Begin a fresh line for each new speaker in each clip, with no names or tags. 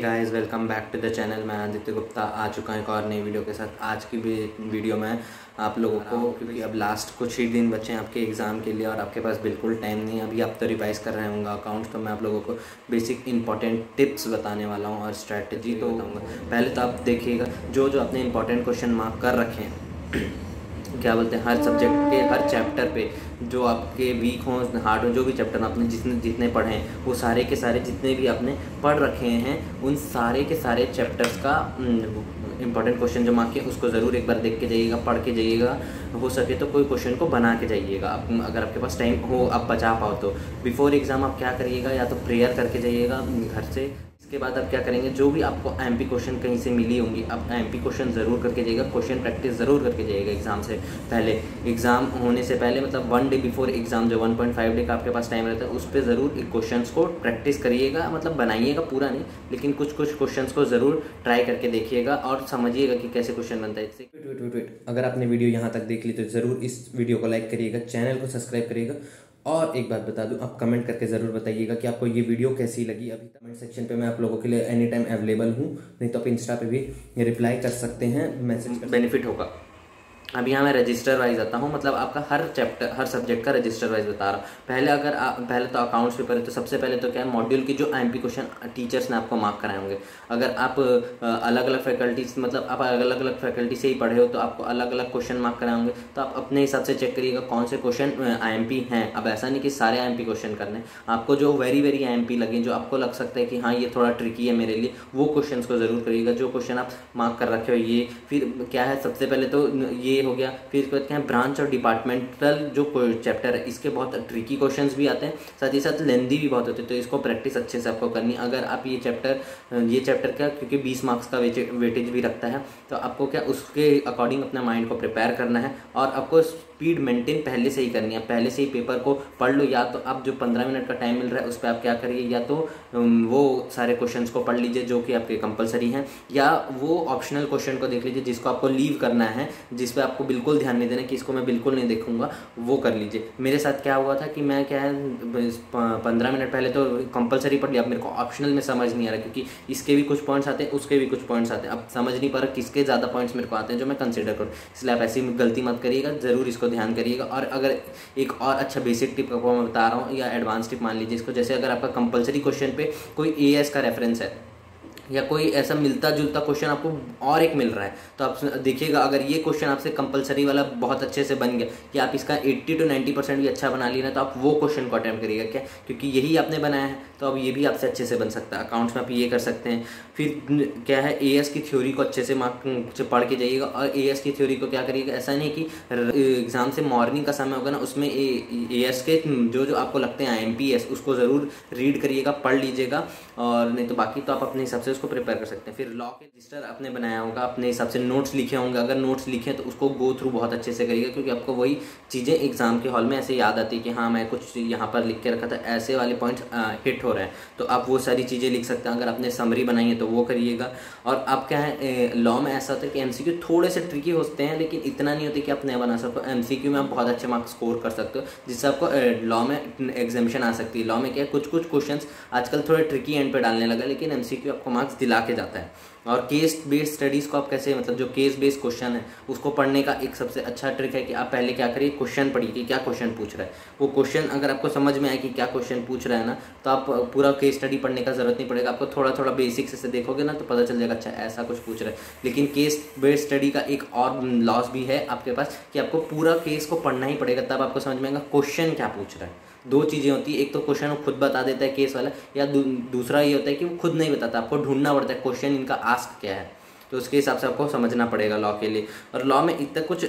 Hey guys, welcome back to the channel. मैं आदित्य गुप्ता आ चुका हूँ एक और नई वीडियो के साथ। आज की वीडियो में आप लोगों को, क्योंकि अब लास्ट कुछ ही दिन बचे हैं आपके एग्ज़ाम के लिए और आपके पास बिल्कुल टाइम नहीं है, अभी आप तो रिवाइज कर रहे होंगे अकाउंट्स, तो मैं आप लोगों को बेसिक इंपॉर्टेंट टिप्स बताने वाला हूँ और स्ट्रैटेजी तो बताऊँगा। पहले तो आप देखिएगा जो अपने इंपॉर्टेंट क्वेश्चन मार्क कर रखे हैं क्या बोलते हैं, हर सब्जेक्ट के हर चैप्टर पे जो आपके वीक हों, हार्ड हो, जो भी चैप्टर आपने जितने पढ़े हैं वो सारे के सारे जितने भी आपने पढ़ रखे हैं उन सारे के सारे चैप्टर्स का इंपॉर्टेंट क्वेश्चन जो मार्क किए उसको ज़रूर एक बार देख के जाइएगा, पढ़ के जाइएगा। हो सके तो कोई क्वेश्चन को बना के जाइएगा। अगर आपके पास टाइम हो, आप बचा पाओ तो बिफोर एग्ज़ाम आप क्या करिएगा, या तो प्रेयर करके जाइएगा घर से। इसके बाद आप क्या करेंगे, जो भी आपको एमपी क्वेश्चन कहीं से मिली होंगी आप एमपी क्वेश्चन ज़रूर करके जाइएगा, क्वेश्चन प्रैक्टिस ज़रूर करके जाइएगा एग्ज़ाम से पहले। एग्ज़ाम होने से पहले मतलब 1 डे बिफोर एग्ज़ाम जो 1.5 डे का आपके पास टाइम रहता है उस पर ज़रूर क्वेश्चंस को प्रैक्टिस करिएगा। मतलब बनाइएगा पूरा नहीं, लेकिन कुछ क्वेश्चंस को ज़रूर ट्राई करके देखिएगा और समझिएगा कि कैसे क्वेश्चन बनता है। इससे वेट, अगर आपने वीडियो यहाँ तक देख ली तो ज़रूर इस वीडियो को लाइक करिएगा, चैनल को सब्सक्राइब करिएगा। और एक बात बता दूं, आप कमेंट करके ज़रूर बताइएगा कि आपको ये वीडियो कैसी लगी। अभी कमेंट सेक्शन पे मैं आप लोगों के लिए एनी टाइम अवेलेबल हूँ, नहीं तो आप इंस्टा पे भी रिप्लाई कर सकते हैं, मैसेज बेनिफिट होगा। अब यहाँ मैं रजिस्टर वाइज आता हूँ, मतलब आपका हर चैप्टर हर सब्जेक्ट का रजिस्टर वाइज बता रहा हूँ। पहले तो अकाउंट्स पेपर है, तो सबसे पहले तो क्या है, मॉड्यूल की जो एमपी क्वेश्चन टीचर्स ने आपको मार्क कराए होंगे। अगर आप अलग अलग फैकल्टीज, मतलब आप अलग अलग फैकल्टी से ही पढ़े हो तो आपको अलग अलग क्वेश्चन मार्क कराए होंगे, तो आप अपने हिसाब से चेक करिएगा कौन से क्वेश्चन आईएमपी हैं। अब ऐसा नहीं कि सारे आईएमपी क्वेश्चन करने, आपको जो वेरी आईएमपी लगे, जो आपको लग सकता है कि हाँ ये थोड़ा ट्रिकी है मेरे लिए, वो क्वेश्चन को ज़रूर करिएगा। जो क्वेश्चन आप मार्क कर रखे हो ये, फिर क्या है, सबसे पहले तो ये हो गया। फिर इसके बाद क्या है, ब्रांच और डिपार्टमेंटल जो चैप्टर है इसके बहुत ट्रिकी क्वेश्चंस भी आते हैं, साथ ही साथ लेंदी भी बहुत होते हैं, तो इसको प्रैक्टिस अच्छे से आपको करनी है। अगर आप ये चैप्टर क्या, क्योंकि 20 मार्क्स का वेटेज भी रखता है, तो आपको क्या उसके अकॉर्डिंग अपने माइंड को प्रिपेयर करना है और आपको स्पीड मेंटेन पहले से ही करनी है। पहले से ही पेपर को पढ़ लो, या तो आप जो 15 मिनट का टाइम मिल रहा है उस पर आप क्या करिए, या तो वो सारे क्वेश्चंस को पढ़ लीजिए जो कि आपके कंपलसरी हैं, या वो ऑप्शनल क्वेश्चन को देख लीजिए जिसको आपको लीव करना है, जिस पे आपको बिल्कुल ध्यान नहीं देना कि इसको मैं बिल्कुल नहीं देखूंगा, वो कर लीजिए। मेरे साथ क्या हुआ था कि मैं क्या है 15 मिनट पहले तो कंपलसरी पढ़ लिया, अब मेरे को ऑप्शनल में समझ नहीं आ रहा, क्योंकि इसके भी कुछ पॉइंट्स आते हैं उसके भी कुछ पॉइंट्स आते हैं। अब समझ नहीं पा रहा किसके ज़्यादा पॉइंट्स मेरे को आते हैं जो मैं कंसिडर करूँ, इसलिए आप ऐसी गलती मत करिएगा, ज़रूर इसको ध्यान करिएगा। और अगर एक और अच्छा बेसिक टिप आपको मैं बता रहा हूँ, या एडवांस टिप मान लीजिए इसको, जैसे अगर आपका कंपलसरी क्वेश्चन पे कोई एएस का रेफरेंस है या कोई ऐसा मिलता जुलता क्वेश्चन आपको और एक मिल रहा है, तो आप देखिएगा अगर ये क्वेश्चन आपसे कंपलसरी वाला बहुत अच्छे से बन गया, या आप इसका 80 to 90% भी अच्छा बना लिया ना, तो आप वो क्वेश्चन को अटेम्प्ट करिएगा। क्या, क्योंकि यही आपने बनाया है तो अब ये भी आपसे अच्छे से बन सकता है। अकाउंट्स में आप ये कर सकते हैं। फिर क्या है, एएस की थ्योरी को अच्छे से पढ़ के जाइएगा। और एएस की थ्योरी को क्या करिएगा, ऐसा नहीं कि एग्ज़ाम से मॉर्निंग का समय होगा ना, उसमें एएस के जो आपको लगते हैं आईएमपी उसको ज़रूर रीड करिएगा, पढ़ लीजिएगा, और नहीं तो बाकी तो आप अपने हिसाब से उसको प्रिपेयर कर सकते हैं। फिर लॉ के रजिस्टर आपने बनाया होगा, अपने हिसाब से नोट्स लिखे होंगे, अगर नोट्स लिखे तो उसको गो थ्रू बहुत अच्छे से करिएगा, क्योंकि आपको वही चीज़ें एग्जाम के हॉल में ऐसे याद आती है कि हाँ मैं कुछ यहाँ पर लिख के रखा था, ऐसे वाले पॉइंट्स हिट हो रहे हैं, तो आप वो सारी चीज़ें लिख सकते हैं। अगर आपने समरी बनाई है तो वो करिएगा। और आप क्या है, लॉ में ऐसा होता है कि एमसीक्यू थोड़े से ट्रिकी होते हैं, लेकिन इतना नहीं होता कि आप नहीं बना सकते। एमसीक्यू में आप बहुत अच्छे मार्क्स स्कोर कर सकते हो, जिससे आपको लॉ में एग्जामिशन आ सकती है। लॉ में क्या है, कुछ क्वेश्चंस आजकल थोड़े ट्रिकी एंड पे डालने लगा, लेकिन एमसीक्यू आपको मार्क्स दिला के जाता है। और केस बेस्ड स्टडीज़ को आप कैसे, मतलब जो केस बेस्ड क्वेश्चन है उसको पढ़ने का एक सबसे अच्छा ट्रिक है कि आप पहले क्या करिए, क्वेश्चन पढ़िए कि क्या क्वेश्चन पूछ रहा है। वो क्वेश्चन अगर आपको समझ में आए कि क्या क्वेश्चन पूछ रहा है ना, तो आप पूरा केस स्टडी पढ़ने का ज़रूरत नहीं पड़ेगा। आपको थोड़ा बेसिक्स से देखोगे ना तो पता चल जाएगा अच्छा ऐसा कुछ पूछ रहा है। लेकिन केस बेस्ड स्टडी का एक और लॉस भी है आपके पास कि आपको पूरा केस को पढ़ना ही पड़ेगा, तब आपको समझ में आएगा क्वेश्चन क्या पूछ रहा है। दो चीज़ें होती है, एक तो क्वेश्चन वो खुद बता देता है केस वाला, या दूसरा ये होता है कि वो खुद नहीं बताता, आपको ढूंढना पड़ता है क्वेश्चन इनका आस्क क्या है, तो उसके हिसाब से आपको समझना पड़ेगा लॉ के लिए। और लॉ में इतना कुछ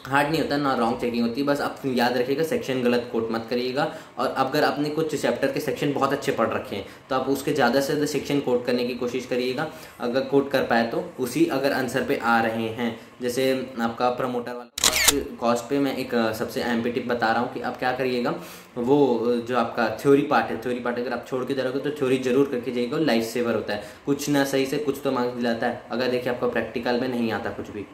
हार्ड नहीं होता, ना रॉन्ग चेकिंग होती है, बस आप याद रखिएगा सेक्शन गलत कोट मत करिएगा। और अगर आपने कुछ चैप्टर के सेक्शन बहुत अच्छे पढ़ रखे हैं तो आप उसके ज़्यादा से ज़्यादा सेक्शन कोट करने की कोशिश करिएगा, अगर कोट कर पाए तो उसी अगर आंसर पे आ रहे हैं। जैसे आपका प्रमोटर वाला कॉस्ट पे मैं एक सबसे एमपी टिप बता रहा हूँ कि आप क्या करिएगा, वो जो आपका थ्योरी पार्ट अगर आप छोड़ के जा रहे हो तो थ्योरी जरूर करके जाइएगा, लाइफ सेवर होता है। कुछ ना सही से कुछ तो मार्क्स दिलाता है। अगर देखिए आपको प्रैक्टिकल में नहीं आता कुछ भी,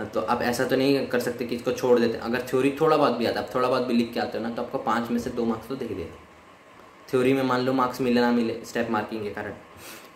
तो आप ऐसा तो नहीं कर सकते कि इसको छोड़ देते। अगर थ्योरी थोड़ा बहुत भी आता है, आप थोड़ा बहुत भी लिख के आते हो ना, तो आपको 5 में से 2 मार्क्स तो दे देगा। थ्योरी में मान लो मार्क्स मिले ना मिले स्टेप मार्किंग के कारण,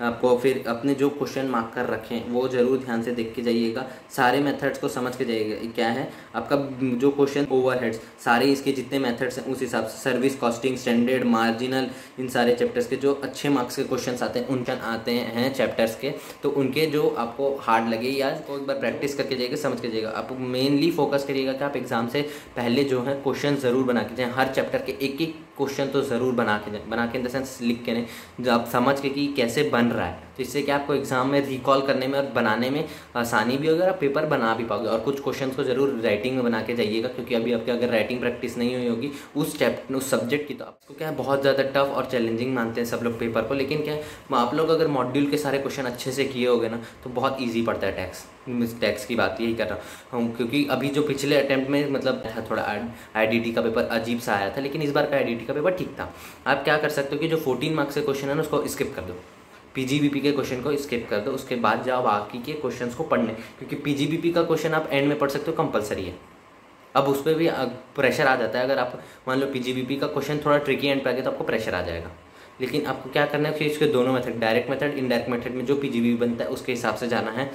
आपको फिर अपने जो क्वेश्चन मार्क कर रखें वो ज़रूर ध्यान से देख के जाइएगा, सारे मेथड्स को समझ के जाइएगा। क्या है आपका जो क्वेश्चन ओवरहेड्स सारे इसके जितने मेथड्स हैं उस हिसाब से सर्विस कॉस्टिंग, स्टैंडर्ड, मार्जिनल, इन सारे चैप्टर्स के जो अच्छे मार्क्स के क्वेश्चंस आते हैं उनके आते हैं चैप्टर्स के, तो उनके जो आपको हार्ड लगे या को एक बार प्रैक्टिस करके जाइएगा, समझ के जाइएगा। आप मेनली फोकस करिएगा कि आप एग्जाम से पहले जो है क्वेश्चन ज़रूर बना के जाएँ, हर चैप्टर के एक एक क्वेश्चन तो ज़रूर बना के जाए, बना के इन द सेंस लिख के नहीं, जो आप समझ के कि कैसे बन रहा है, तो इससे क्या आपको एग्जाम में रिकॉल करने में और बनाने में आसानी भी होगी और आप पेपर बना भी पाओगे। और कुछ क्वेश्चन को ज़रूर राइटिंग में बना के जाइएगा, क्योंकि अभी आपकी अगर राइटिंग प्रैक्टिस नहीं हुई होगी उस सब्जेक्ट की, तो आपको क्या है बहुत ज़्यादा टफ और चैलेंजिंग मानते हैं सब लोग पेपर को। लेकिन क्या है आप लोग अगर मॉड्यूल के सारे क्वेश्चन अच्छे से किए होगे ना तो बहुत ईजी पड़ता है टैक्स की बात यही कर रहा हूँ, क्योंकि अभी जो पिछले अटैम्प्ट में मतलब थोड़ा आईडीटी का पेपर अजीब सा आया था, लेकिन इस बार का आईडीटी का पेपर ठीक था। आप क्या कर सकते हो कि जो 14 मार्क्स के क्वेश्चन है ना उसको स्किप कर दो, पीजीबीपी के क्वेश्चन को स्किप कर दो, उसके बाद जाओ बाकी के क्वेश्चंस को पढ़ने, क्योंकि पीजीबीपी का क्वेश्चन आप एंड में पढ़ सकते हो, कंपलसरी है। अब उस पर भी प्रेशर आ जाता है, अगर आप मान लो पीजीबीपी का क्वेश्चन थोड़ा ट्रिकी एंड पे आ गया तो आपको प्रेशर आ जाएगा। लेकिन आपको क्या करना है कि इसके दोनों method, direct method, indirect method में जो पीजीबीपी बनता है उसके हिसाब से जाना है।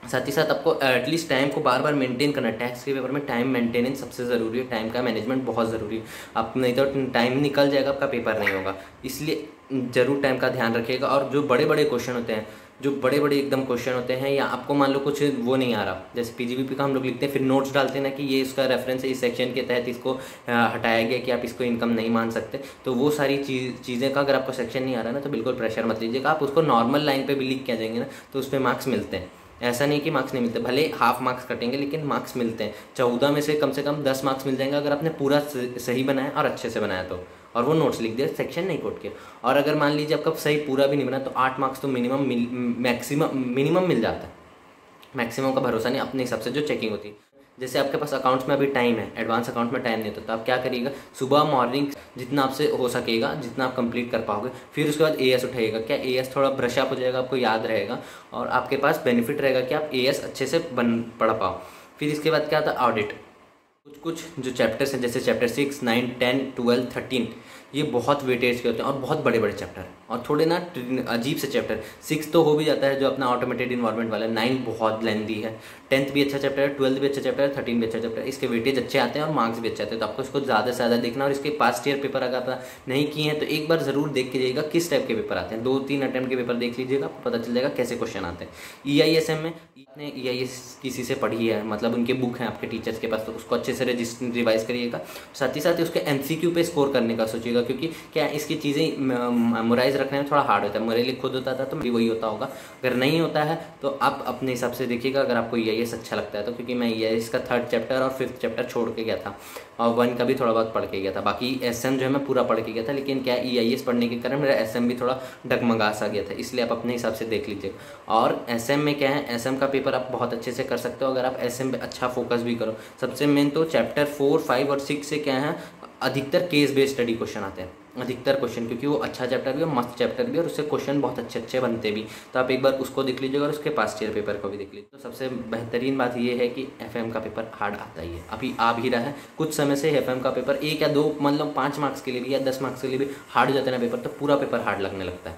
साथ ही साथ आपको एटलीस्ट टाइम को बार बार मेंटेन करना है। टैक्स के पेपर में टाइम मेंटेनेंस सबसे ज़रूरी है, टाइम का मैनेजमेंट बहुत ज़रूरी है। आप नहीं तो टाइम निकल जाएगा, आपका पेपर नहीं होगा, इसलिए ज़रूर टाइम का ध्यान रखिएगा। और जो बड़े बड़े क्वेश्चन होते हैं, जो बड़े बड़े एकदम क्वेश्चन होते हैं, या आपको मान लो कुछ वो नहीं आ रहा, जैसे पीजीबीपी का हम लोग लिखते हैं फिर नोट्स डालते हैं ना कि ये इसका रेफरेंस है, इस सेक्शन के तहत इसको हटाया गया कि आप इसको इनकम नहीं मान सकते, तो वो सारी चीज़ें का अगर आपको सेक्शन नहीं आ रहा ना तो बिल्कुल प्रेशर मत लीजिएगा। आप उसको नॉर्मल लाइन पर भी लिख के आ जाएंगे ना तो उस पर मार्क्स मिलते हैं। ऐसा नहीं कि मार्क्स नहीं मिलते, भले हाफ मार्क्स कटेंगे लेकिन मार्क्स मिलते हैं। 14 में से कम 10 मार्क्स मिल जाएंगे अगर आपने पूरा सही बनाया और अच्छे से बनाया तो, और वो नोट्स लिख दिया, सेक्शन नहीं कोट किया। और अगर मान लीजिए आपका सही पूरा भी नहीं बना तो 8 मार्क्स तो मिनिमम मिल जाता है। मैक्सिमम का भरोसा नहीं, अपने हिसाब से जो चेकिंग होती है। जैसे आपके पास अकाउंट्स में अभी टाइम है, एडवांस अकाउंट में टाइम नहीं होता, तो आप क्या करिएगा, सुबह मॉर्निंग जितना आपसे हो सकेगा, जितना आप कंप्लीट कर पाओगे, फिर उसके बाद एएस उठाइएगा। क्या एएस थोड़ा ब्रश अप हो जाएगा, आपको याद रहेगा और आपके पास बेनिफिट रहेगा कि आप एएस अच्छे से पढ़ पाओ। फिर इसके बाद क्या आता है, ऑडिट। कुछ जो चैप्टर्स हैं जैसे चैप्टर 6, 9, 10, 12, 13 ये बहुत वेटेज के होते हैं और बहुत बड़े बड़े चैप्टर और थोड़े ना अजीब से चैप्टर। 6 तो हो भी जाता है जो अपना ऑटोमेटेड इन्वायरमेंट वाला, 9 बहुत लेंथी है, 10th भी अच्छा चैप्टर है, 12th भी अच्छा चैप्टर है, 13 भी अच्छा चैप्टर है। इसके वेटेज अच्छे आते हैं और मार्क्स भी अच्छे आते हैं, तो आपको इसको ज़्यादा से ज़्यादा देखना। और इसके पास्ट ईयर पेपर अगर आप नहीं किए हैं तो एक बार ज़रूर देख के जाइएगा किस टाइप के पेपर आते हैं। 2-3 अटैम्प्ट के पेपर देख लीजिएगा, आपको पता चल जाएगा कैसे क्वेश्चन आते हैं। EISM में आपने EIS किसी से पढ़ी है, मतलब उनके बुक हैं आपके टीचर्स के पास, तो उसको अच्छे से रिवाइज करिएगा। साथ ही साथ उसके MCQ पे स्कोर करने का सोचिएगा, क्योंकि क्या इसकी चीज़ें मेमोराइज रखने में थोड़ा हार्ड होता है। मेरे लिए खुद होता था तो भी वही होता होगा, अगर नहीं होता है तो आप अपने हिसाब से देखिएगा। अगर आपको EIS अच्छा लगता है तो, क्योंकि मैं EIS का 3rd चैप्टर और 5th चैप्टर छोड़ के गया था और 1 का भी थोड़ा बहुत पढ़ के गया था, बाकी SM जो है मैं पूरा पढ़ के गया था। लेकिन क्या EIS पढ़ने के कारण मेरा SM भी थोड़ा डगमगा सा गया था, इसलिए आप अपने हिसाब से देख लीजिएगा। और SM में क्या है, SM का पेपर आप बहुत अच्छे से कर सकते हो अगर आप SM पे अच्छा फोकस भी करो। सबसे मेन तो चैप्टर 4, 5 और 6 से क्या है, अधिकतर केस बेस्ड स्टडी क्वेश्चन आते हैं, अधिकतर क्वेश्चन, क्योंकि वो अच्छा चैप्टर भी है, मस्त चैप्टर भी है और उससे क्वेश्चन बहुत अच्छे अच्छे बनते भी। तो आप एक बार उसको देख लीजिएगा और उसके पास्ट ईयर पेपर को भी देख लीजिए। तो सबसे बेहतरीन बात ये है कि FM का पेपर हार्ड आता ही है, अभी आ भी रहा है। कुछ समय से FM का पेपर 1 या 2 मतलब 5 मार्क्स के लिए भी या 10 मार्क्स के लिए भी हार्ड हो जाता है ना पेपर, तो पूरा पेपर हार्ड लगने लगता है।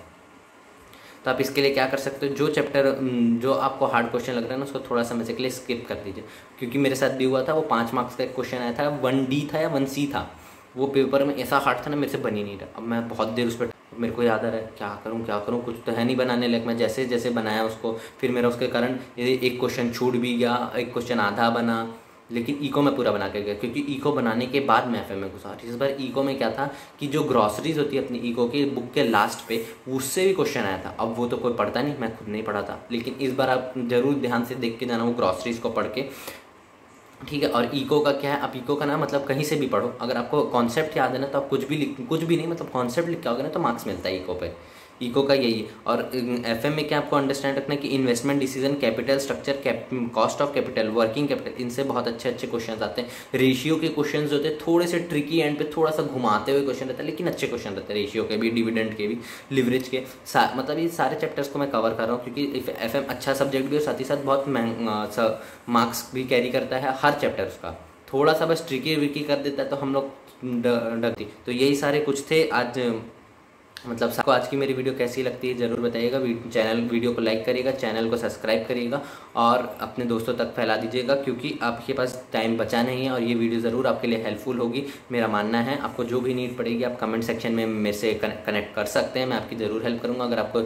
तो आप इसके लिए क्या कर सकते हो, जो चैप्टर जो आपको हार्ड क्वेश्चन लग रहा है ना उसको थोड़ा समय से के लिए स्किप कर दीजिए। क्योंकि मेरे साथ भी हुआ था, वो 5 मार्क्स का एक क्वेश्चन आया था, 1D था या 1C था, वो पेपर में ऐसा हार्ड था ना मेरे से बन ही नहीं रहा। अब मैं बहुत देर उस पर, मेरे को याद आ रहा है क्या करूँ, कुछ तो है नहीं बनाने लायक। मैं जैसे जैसे बनाया उसको, फिर मेरा उसके कारण एक क्वेश्चन छूट भी गया, एक क्वेश्चन आधा बना, लेकिन इको में पूरा बना के गया, क्योंकि इको बनाने के बाद मैं FM में घुसा। इस बार इको में क्या था कि जो ग्रॉसरीज होती है अपनी इको की बुक के लास्ट पे, उससे भी क्वेश्चन आया था। अब वो तो कोई पढ़ता नहीं, मैं खुद नहीं पढ़ा था, लेकिन इस बार आप जरूर ध्यान से देख के जाना वो ग्रॉसरीज को पढ़ के, ठीक है। और इको का क्या है, आप इको का ना मतलब कहीं से भी पढ़ो, अगर आपको कॉन्सेप्ट याद है ना तो आप कुछ भी नहीं मतलब कॉन्सेप्ट लिख के आओगे ना तो मार्क्स मिलता है इको पे। इको का यही है। और FM में क्या आपको अंडरस्टैंड रखना है कि investment decision, capital structure, cost of capital, working capital, इनसे बहुत अच्छे अच्छे क्वेश्चन आते हैं। रेशियो के क्वेश्चन होते हैं थोड़े से ट्रिकी, एंड पे थोड़ा सा घुमाते हुए क्वेश्चन रहता है, लेकिन अच्छे क्वेश्चन रहते हैं, रेशियो के भी, डिविडेंड के भी, लिवरेज के। मतलब ये सारे चैप्टर्स को मैं कवर कर रहा हूँ क्योंकि FM अच्छा सब्जेक्ट भी और साथ ही साथ बहुत मार्क्स भी कैरी करता है हर चैप्टर का। थोड़ा सा बस ट्रिकी विकी कर देता है तो हम लोग डरती। तो यही सारे कुछ थे आज मतलब आपको आज की मेरी वीडियो कैसी लगती है ज़रूर बताइएगा। वीडियो को लाइक करिएगा, चैनल को सब्सक्राइब करिएगा और अपने दोस्तों तक फैला दीजिएगा, क्योंकि आपके पास टाइम बचा नहीं है और ये वीडियो ज़रूर आपके लिए हेल्पफुल होगी, मेरा मानना है। आपको जो भी नीड पड़ेगी आप कमेंट सेक्शन में मेरे से कनेक्ट कर सकते हैं, मैं आपकी ज़रूर हेल्प करूँगा। अगर आपको